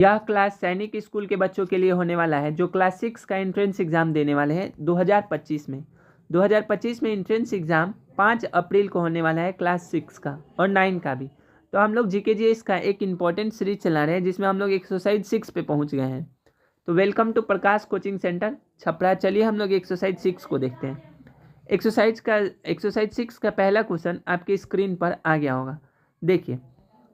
यह क्लास सैनिक स्कूल के बच्चों के लिए होने वाला है जो क्लास 6 का एंट्रेंस एग्ज़ाम देने वाले हैं 2025 में। 2025 में एंट्रेंस एग्ज़ाम 5 अप्रैल को होने वाला है क्लास 6 का और 9 का भी। तो हम लोग GKGS का एक इम्पॉर्टेंट सीरीज चला रहे हैं जिसमें हम लोग एक्सरसाइज 6 पे पहुंच गए हैं। तो welcome to Prakash coaching centre Chhapra. चलिए हम लोग एक्सरसाइज 6 को देखते हैं। एक्सरसाइज 6 का पहला क्वेश्चन आपकी स्क्रीन पर आ गया होगा। देखिए,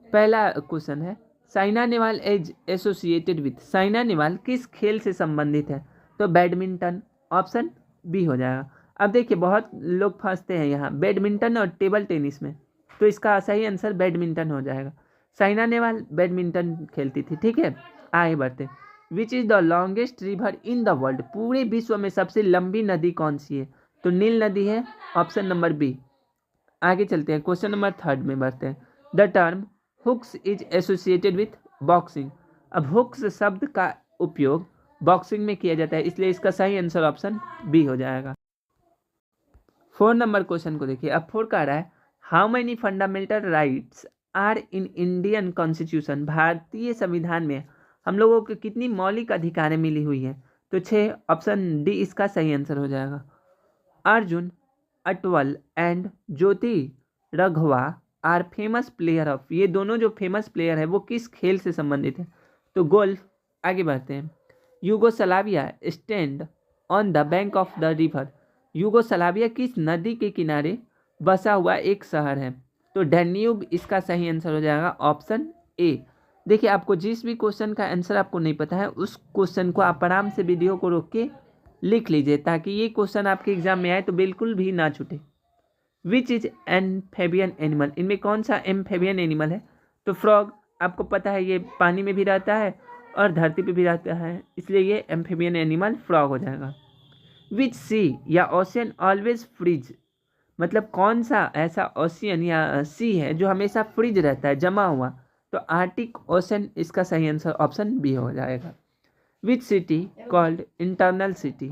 पहला क्वेश्चन है Saina Nehwal is associated with. Saina Nehwal किस खेल से संबंधित है? तो बैडमिंटन, ऑप्शन बी हो जाएगा। अब देखिए, बहुत लोग फंसते हैं यहाँ बैडमिंटन और टेबल टेनिस में, तो इसका सही आंसर बैडमिंटन हो जाएगा। साइना नेहवाल बैडमिंटन खेलती थी। ठीक है, आगे बढ़ते। Which is the longest river in the world. पूरे विश्व में सबसे लंबी नदी कौन सी है? तो नील नदी है, ऑप्शन नंबर बी। आगे चलते हैं, क्वेश्चन नंबर 3 में बढ़ते हैं। The term hooks is associated with boxing. अब हुक्स शब्द का उपयोग बॉक्सिंग में किया जाता है, इसलिए इसका सही आंसर ऑप्शन बी हो जाएगा। 4 नंबर क्वेश्चन को देखिए। अब 4 कह रहा है how many fundamental rights are in Indian constitution. भारतीय संविधान में हम लोगों को कितनी मौलिक अधिकारें मिली हुई है? तो 6, ऑप्शन डी इसका सही आंसर हो जाएगा। Arjun Atwal and Jyoti Raghava are famous player of. ये दोनों जो फेमस प्लेयर है वो किस खेल से संबंधित है? तो गोल्फ। आगे बढ़ते हैं। Yugoslavia stand on the bank of the river. Yugoslavia किस नदी के किनारे बसा हुआ एक शहर है? तो डैन्यूब इसका सही आंसर हो जाएगा, ऑप्शन ए। देखिए, आपको जिस भी क्वेश्चन का आंसर आपको नहीं पता है उस क्वेश्चन को आप आराम से वीडियो को रोक के लिख लीजिए ताकि ये क्वेश्चन आपके एग्जाम में आए तो बिल्कुल भी ना छूटे। Which is amphibian animal. इनमें कौन सा एम्फेबियन एनिमल है? तो फ्रॉग। आपको पता है ये पानी में भी रहता है और धरती पे भी रहता है, इसलिए ये एम्फेबियन एनिमल फ्रॉग हो जाएगा। विच सी या ओशियन ऑलवेज फ्रीज। मतलब कौन सा ऐसा ओशियन या सी है जो हमेशा फ्रीज रहता है, जमा हुआ? तो आर्टिक ओशन इसका सही आंसर ऑप्शन बी हो जाएगा। Which city called internal city.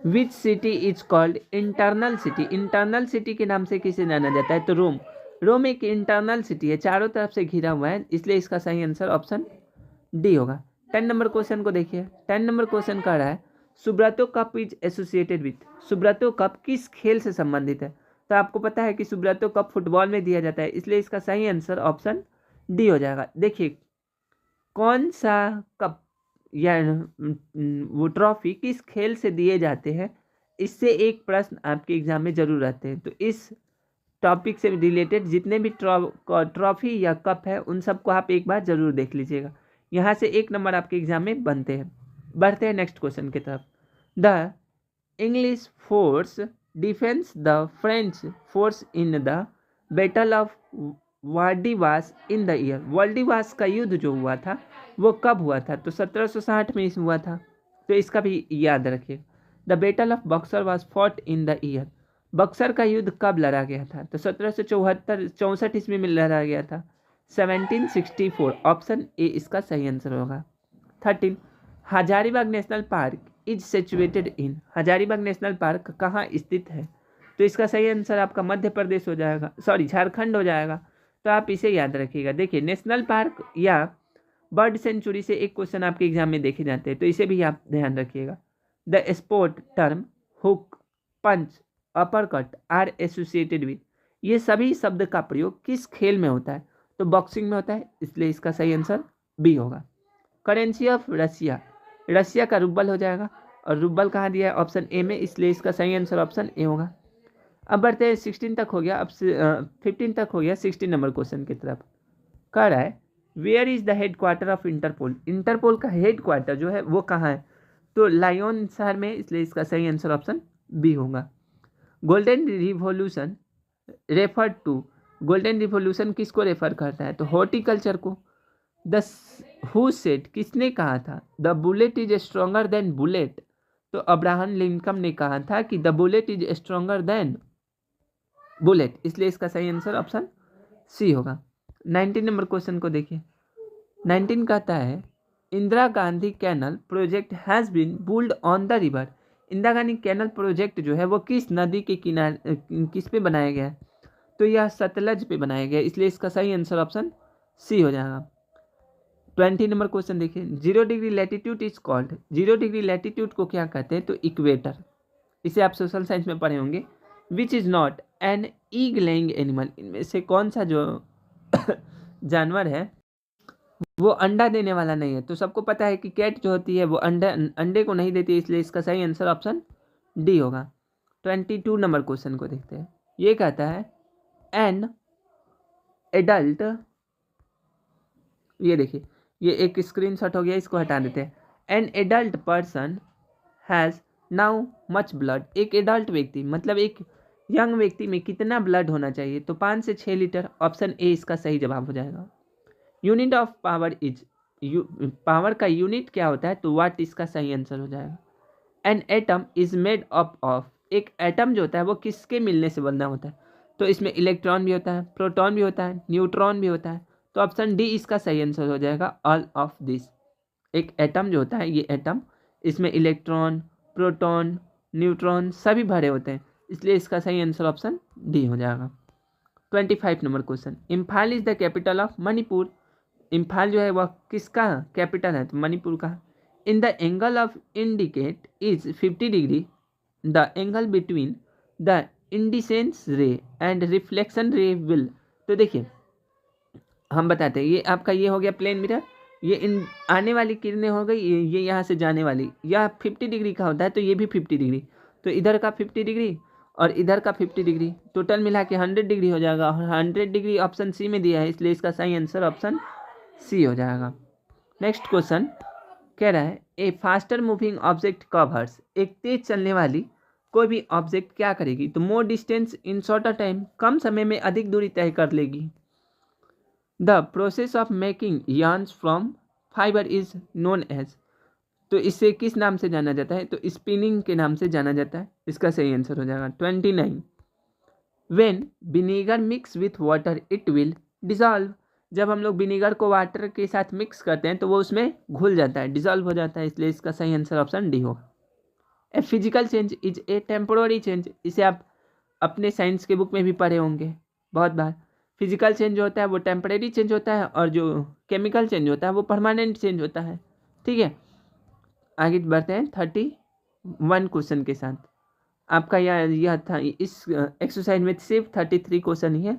Which city is called internal city. Internal city के नाम से किसे जाना जाता है? तो रोम। रोम एक इंटरनल सिटी है, चारों तरफ से घिरा हुआ है, इसलिए इसका सही आंसर ऑप्शन डी होगा। 10 नंबर क्वेश्चन को देखिए। 10 नंबर क्वेश्चन कह रहा है Subroto Cup is associated with. Subroto Cup किस खेल से संबंधित है? तो आपको पता है कि सुब्रतो कप फुटबॉल में दिया जाता है, इसलिए इसका सही आंसर ऑप्शन डी हो जाएगा। देखिए, कौन सा कप या वो ट्रॉफी किस खेल से दिए जाते हैं, इससे एक प्रश्न आपके एग्जाम में जरूर आते हैं। तो इस टॉपिक से रिलेटेड जितने भी ट्रॉफी या कप है उन सबको आप एक बार जरूर देख लीजिएगा। यहाँ से 1 नंबर आपके एग्जाम में बनते हैं। बढ़ते हैं नेक्स्ट क्वेश्चन की तरफ। The English force defence the French force in the battle of Wandiwash in the year. Wandiwash का युद्ध जो हुआ था वो कब हुआ था? तो 1760 में हुआ था, तो इसका भी याद रखिए। The battle of Buxar was fought in the year. Buxar का युद्ध कब लड़ा गया था? तो 1764 ईस्वी में लड़ा गया था, 1764। ऑप्शन ए इसका सही आंसर होगा। 13 Hazaribagh national park is situated in. Hazaribagh national park कहाँ स्थित है? तो इसका सही आंसर आपका मध्य प्रदेश हो जाएगा, सॉरी झारखंड हो जाएगा। तो आप इसे याद रखिएगा। देखिए, नेशनल पार्क या बर्ड सेंचुरी से एक क्वेश्चन आपके एग्जाम में देखे जाते हैं, तो इसे भी आप ध्यान रखिएगा। The sport term hook, punch, uppercut are associated with. ये सभी शब्द का प्रयोग किस खेल में होता है? तो बॉक्सिंग में होता है, इसलिए इसका सही आंसर बी होगा। करेंसी ऑफ रशिया, रशिया का रूबल हो जाएगा, और रूबल कहाँ दिया है? ऑप्शन ए में, इसलिए इसका सही आंसर ऑप्शन ए होगा। अब बढ़ते हैं 16 तक हो गया, अब 15 तक हो गया। 16 नंबर क्वेश्चन की तरफ कह रहा है where is the headquarter of Interpol. Interpol का हेड क्वार्टर जो है वो कहाँ है? तो लायोन शहर में, इसलिए इसका सही आंसर ऑप्शन बी होगा। Golden revolution refer to. Golden revolution किसको रेफर करता है? तो हॉर्टिकल्चर को। द हु सेड, किसने कहा था? The bullet is stronger than bullet. तो अब्राहम लिंकन ने कहा था कि the bullet is stronger than bullet, इसलिए इसका सही आंसर ऑप्शन सी होगा। 19 नंबर क्वेश्चन को देखिए। 19 कहता है Indira Gandhi canal project has been built on the river. Indira Gandhi canal project जो है वो किस नदी के किनारे, किस पे बनाया गया है? तो यह सतलज पे बनाया गया है, इसलिए इसका सही आंसर ऑप्शन सी हो जाएगा। 20 नंबर क्वेश्चन देखिए, 0 degree latitude is called, 0 degree latitude को क्या कहते हैं, तो इक्वेटर। इसे आप सोशल साइंस में पढ़े होंगे। Which is not an egg laying animal, इनमें से कौन सा जो जानवर है वो अंडा देने वाला नहीं है। तो सबको पता है कि कैट जो होती है वो अंडे को नहीं देती, इसलिए इसका सही आंसर ऑप्शन डी होगा। 22 नंबर क्वेश्चन को देखते हैं। ये कहता है एन एडल्ट, ये देखिए ये एक स्क्रीनशॉट हो गया, इसको हटा देते हैं। An adult person has now much blood, एक एडल्ट व्यक्ति मतलब एक यंग व्यक्ति में कितना ब्लड होना चाहिए, तो 5 से 6 लीटर, ऑप्शन ए इसका सही जवाब हो जाएगा। Unit of power is, power का यूनिट क्या होता है, तो वाट इसका सही आंसर हो जाएगा। An atom is made up of, एक एटम जो होता है वो किसके मिलने से बना होता है, तो इसमें इलेक्ट्रॉन भी होता है, प्रोटॉन भी होता है, न्यूट्रॉन भी होता है, तो ऑप्शन डी इसका सही आंसर हो जाएगा, ऑल ऑफ दिस। एक एटम जो होता है, ये एटम, इसमें इलेक्ट्रॉन, प्रोटॉन, न्यूट्रॉन सभी भरे होते हैं, इसलिए इसका सही आंसर ऑप्शन डी हो जाएगा। 25 number question, Imphal is the capital of Manipur, Imphal जो है वह किसका कैपिटल है, तो मणिपुर का। In the angle of indicate is 50 degree, the angle between the incidence ray and reflection रे विल, तो देखिए हम बताते हैं, ये आपका ये हो गया प्लेन मिरर, ये इन आने वाली किरणें हो गई, ये यहाँ से जाने वाली, यह 50 डिग्री का होता है, तो ये भी 50 डिग्री, तो इधर का 50 डिग्री और इधर का 50 डिग्री, टोटल मिला के 100 डिग्री हो जाएगा, और 100 डिग्री ऑप्शन सी में दिया है, इसलिए इसका सही आंसर ऑप्शन सी हो जाएगा। नेक्स्ट क्वेश्चन कह रहा है ए फास्टर मूविंग ऑब्जेक्ट कवर्स, एक तेज चलने वाली कोई भी ऑब्जेक्ट क्या करेगी, तो more distance in shorter time, कम समय में अधिक दूरी तय कर लेगी। The process of making yarns from fibre is known as, तो इसे किस नाम से जाना जाता है, तो स्पिनिंग के नाम से जाना जाता है, इसका सही आंसर हो जाएगा। 29 when vinegar mix with water it will dissolve, जब हम लोग विनीगर को वाटर के साथ मिक्स करते हैं तो वो उसमें घुल जाता है, डिजॉल्व हो जाता है, इसलिए इसका सही आंसर ऑप्शन डी होगा। A physical change is a temporary change, इसे आप अपने साइंस के बुक में भी पढ़े होंगे बहुत बार। फिजिकल चेंज जो होता है वो टेम्परेरी चेंज होता है, और जो केमिकल चेंज होता है वो परमानेंट चेंज होता है। ठीक है, आगे बढ़ते हैं 31 क्वेश्चन के साथ। आपका यह था, इस एक्सरसाइज में सिर्फ 33 क्वेश्चन ही है,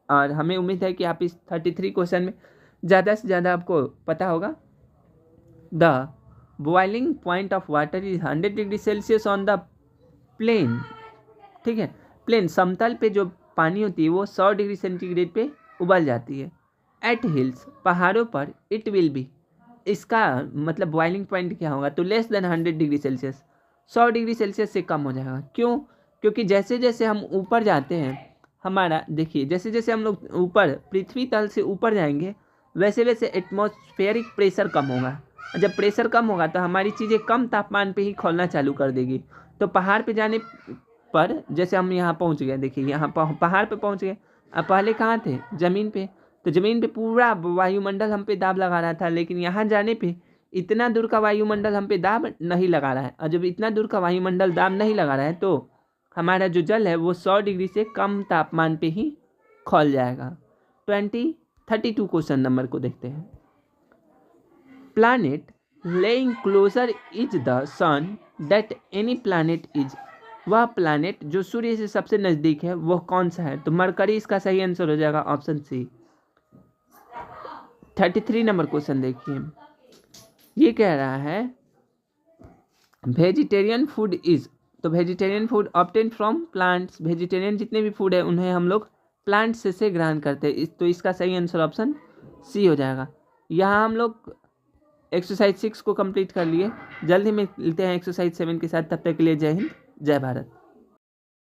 और हमें उम्मीद है कि आप इस 33 क्वेश्चन में ज़्यादा से ज़्यादा आपको पता होगा। The boiling point of water is 100 degree Celsius on the plain, ठीक है, प्लेन समतल पे जो पानी होती है वो 100 डिग्री सेंटीग्रेड पे उबल जाती है। एट हिल्स, पहाड़ों पर, इट विल बी, इसका मतलब बॉइलिंग पॉइंट क्या होगा, तो less than 100 degree Celsius, 100 degree Celsius से कम हो जाएगा। क्यों, क्योंकि जैसे जैसे हम ऊपर जाते हैं, हमारा देखिए जैसे जैसे हम लोग ऊपर पृथ्वी तल से ऊपर जाएंगे, वैसे वैसे एटमॉस्फेरिक प्रेशर कम होगा, जब प्रेशर कम होगा तो हमारी चीज़ें कम तापमान पे ही खोलना चालू कर देगी। तो पहाड़ पे जाने पर, जैसे हम यहाँ पहुँच गए, देखिए यहाँ पहाड़ पे पहुँच गए, अब पहले कहाँ थे, ज़मीन पे, तो ज़मीन पे पूरा वायुमंडल हम पे दाब लगा रहा था, लेकिन यहाँ जाने पे इतना दूर का वायुमंडल हम पे दाब नहीं लगा रहा है, और जब इतना दूर का वायुमंडल दाब नहीं लगा रहा है तो हमारा जो जल है वो 100 डिग्री से कम तापमान पे ही खौल जाएगा। 32 क्वेश्चन नंबर को देखते हैं। Planet lying closer is the sun that any planet is, वह प्लानिट जो सूर्य से सबसे नज़दीक है वह कौन सा है, तो मरकरी इसका सही आंसर हो जाएगा, ऑप्शन सी। 33 नंबर क्वेश्चन देखिए, ये कह रहा है वेजिटेरियन फूड इज, तो vegetarian food obtain from plants, vegetarian जितने भी फूड है उन्हें हम लोग प्लांट से ग्रहण करते हैं, तो इसका सही आंसर ऑप्शन सी हो जाएगा। यहाँ हम लोग एक्सरसाइज 6 को कंप्लीट कर लिए, जल्द ही मिलते हैं एक्सरसाइज 7 के साथ, तब तक के लिए जय हिंद जय भारत।